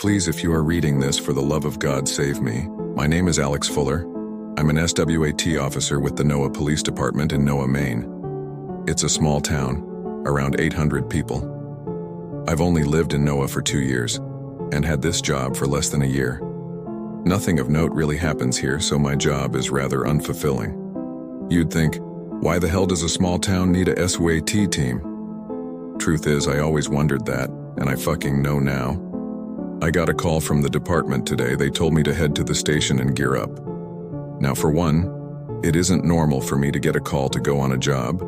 Please, if you are reading this, for the love of God, save me. My name is Alex Fuller. I'm an SWAT officer with the NOAA Police Department in NOAA, Maine. It's a small town, around 800 people. I've only lived in NOAA for 2 years, and had this job for less than a year. Nothing of note really happens here, so my job is rather unfulfilling. You'd think, why the hell does a small town need a SWAT team? Truth is, I always wondered that, and I fucking know now. I got a call from the department today. They told me to head to the station and gear up. Now, for one, it isn't normal for me to get a call to go on a job.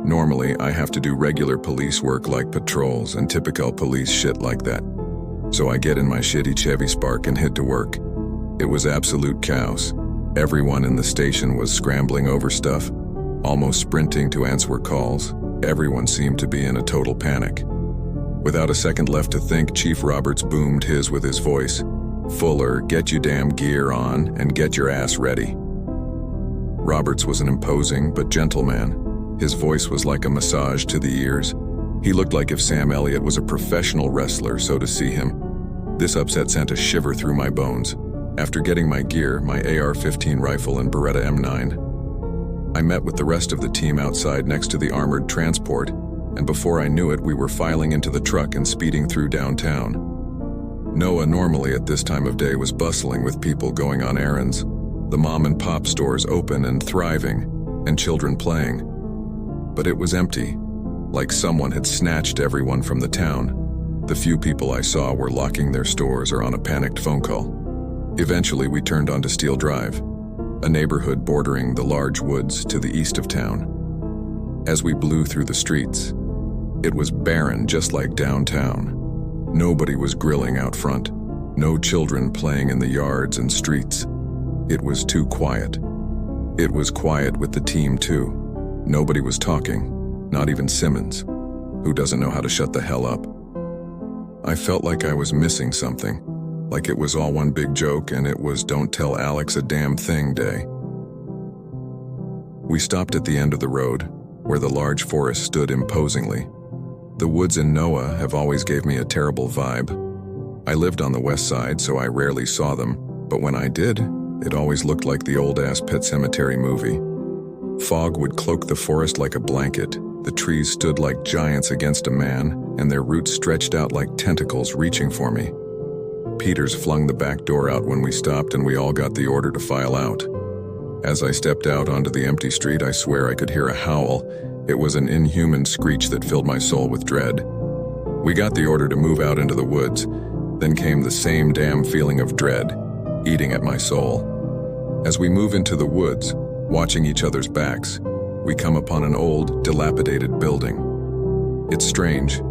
Normally, I have to do regular police work like patrols and typical police shit like that. So I get in my shitty Chevy Spark and head to work. It was absolute chaos. Everyone in the station was scrambling over stuff, almost sprinting to answer calls. Everyone seemed to be in a total panic. Without a second left to think, Chief Roberts boomed his with his voice. "Fuller, get your damn gear on and get your ass ready." Roberts was an imposing but gentle man. His voice was like a massage to the ears. He looked like if Sam Elliott was a professional wrestler, so to see him. This upset sent a shiver through my bones. After getting my gear, my AR-15 rifle and Beretta M9, I met with the rest of the team outside next to the armored transport, and before I knew it, we were filing into the truck and speeding through downtown. NOAA normally at this time of day was bustling with people going on errands, the mom and pop stores open and thriving, and children playing. But it was empty, like someone had snatched everyone from the town. The few people I saw were locking their stores or on a panicked phone call. Eventually, we turned onto Steel Drive, a neighborhood bordering the large woods to the east of town. As we blew through the streets, it was barren, just like downtown. Nobody was grilling out front, no children playing in the yards and streets. It was too quiet. It was quiet with the team too. Nobody was talking, not even Simmons, who doesn't know how to shut the hell up. I felt like I was missing something, like it was all one big joke and it was "don't tell Alex a damn thing" day. We stopped at the end of the road, where the large forest stood imposingly. The woods in NOAA have always gave me a terrible vibe. I lived on the west side, so I rarely saw them, but when I did, it always looked like the old-ass Pet Sematary movie. Fog would cloak the forest like a blanket. The trees stood like giants against a man, and their roots stretched out like tentacles reaching for me. Peters flung the back door out when we stopped, and we all got the order to file out. As I stepped out onto the empty street, I swear I could hear a howl. It was an inhuman screech that filled my soul with dread. We got the order to move out into the woods. Then came the same damn feeling of dread, eating at my soul. As we move into the woods, watching each other's backs, we come upon an old, dilapidated building. It's strange.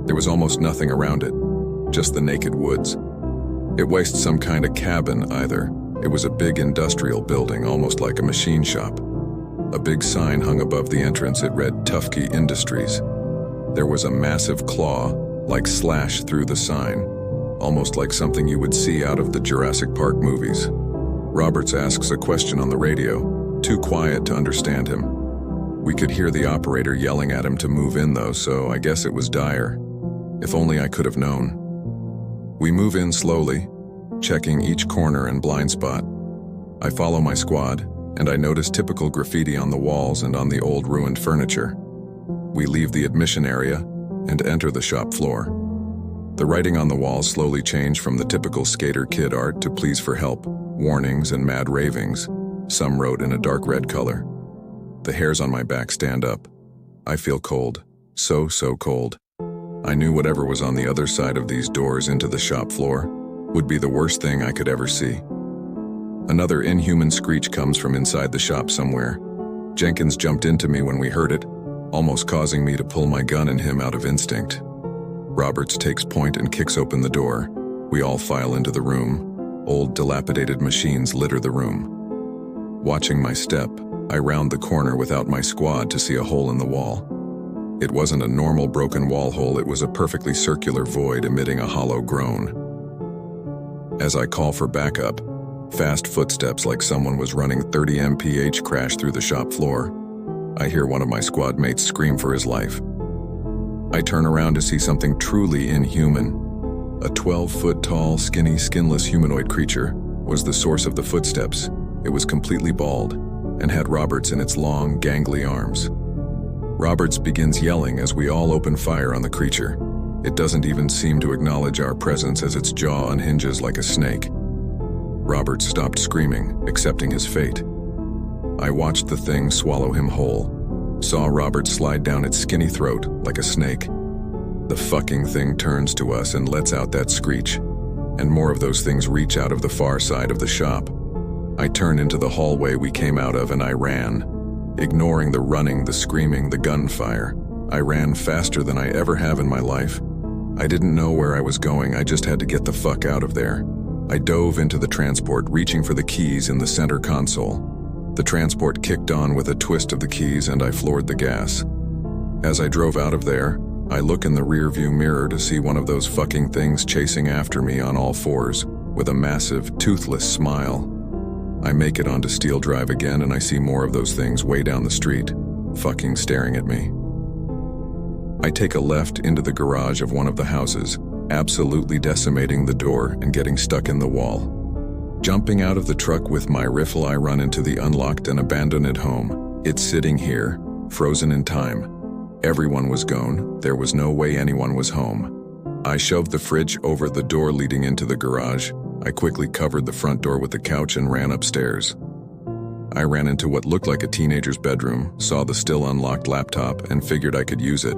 There was almost nothing around it, just the naked woods. It wasn't some kind of cabin either. It was a big industrial building, almost like a machine shop. A big sign hung above the entrance. It read Tufkey Industries. There was a massive claw, like slash through the sign, almost like something you would see out of the Jurassic Park movies. Roberts asks a question on the radio, too quiet to understand him. We could hear the operator yelling at him to move in though, so I guess it was dire. If only I could have known. We move in slowly, checking each corner and blind spot. I follow my squad, and I notice typical graffiti on the walls and on the old ruined furniture. We leave the admission area and enter the shop floor. The writing on the walls slowly changed from the typical skater kid art to "please for help," warnings, and mad ravings. Some wrote in a dark red color. The hairs on my back stand up. I feel cold. So cold. I knew whatever was on the other side of these doors into the shop floor would be the worst thing I could ever see. Another inhuman screech comes from inside the shop somewhere. Jenkins jumped into me when we heard it, almost causing me to pull my gun and him out of instinct. Roberts takes point and kicks open the door. We all file into the room. Old dilapidated machines litter the room. Watching my step, I round the corner without my squad to see a hole in the wall. It wasn't a normal broken wall hole, it was a perfectly circular void emitting a hollow groan. As I call for backup, fast footsteps like someone was running 30 mph crash through the shop floor. I hear one of my squad mates scream for his life. I turn around to see something truly inhuman. A 12-foot tall, skinny, skinless humanoid creature was the source of the footsteps. It was completely bald and had Roberts in its long, gangly arms. Roberts begins yelling as we all open fire on the creature. It doesn't even seem to acknowledge our presence as its jaw unhinges like a snake. Roberts stopped screaming, accepting his fate. I watched the thing swallow him whole, saw Roberts slide down its skinny throat like a snake. The fucking thing turns to us and lets out that screech, and more of those things reach out of the far side of the shop. I turn into the hallway we came out of and I ran. Ignoring the running, the screaming, the gunfire, I ran faster than I ever have in my life. I didn't know where I was going, I just had to get the fuck out of there. I dove into the transport, reaching for the keys in the center console. The transport kicked on with a twist of the keys and I floored the gas. As I drove out of there, I look in the rearview mirror to see one of those fucking things chasing after me on all fours, with a massive, toothless smile. I make it onto Steel Drive again and I see more of those things way down the street, fucking staring at me. I take a left into the garage of one of the houses, absolutely decimating the door and getting stuck in the wall. Jumping out of the truck with my rifle, I run into the unlocked and abandoned home. It's sitting here, frozen in time. Everyone was gone, there was no way anyone was home. I shoved the fridge over the door leading into the garage. I quickly covered the front door with the couch and ran upstairs. I ran into what looked like a teenager's bedroom, saw the still unlocked laptop, and figured I could use it.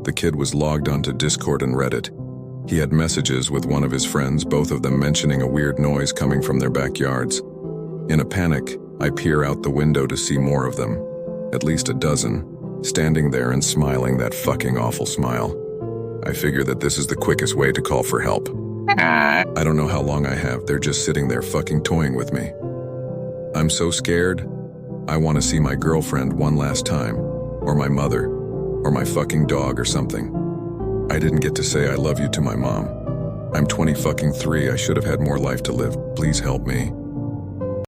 The kid was logged onto Discord and Reddit. He had messages with one of his friends, both of them mentioning a weird noise coming from their backyards. In a panic, I peer out the window to see more of them, at least a dozen, standing there and smiling that fucking awful smile. I figure that this is the quickest way to call for help. I don't know how long I have, they're just sitting there fucking toying with me. I'm so scared. I want to see my girlfriend one last time, or my mother, or my fucking dog or something. I didn't get to say I love you to my mom. I'm 23, I should have had more life to live. Please help me.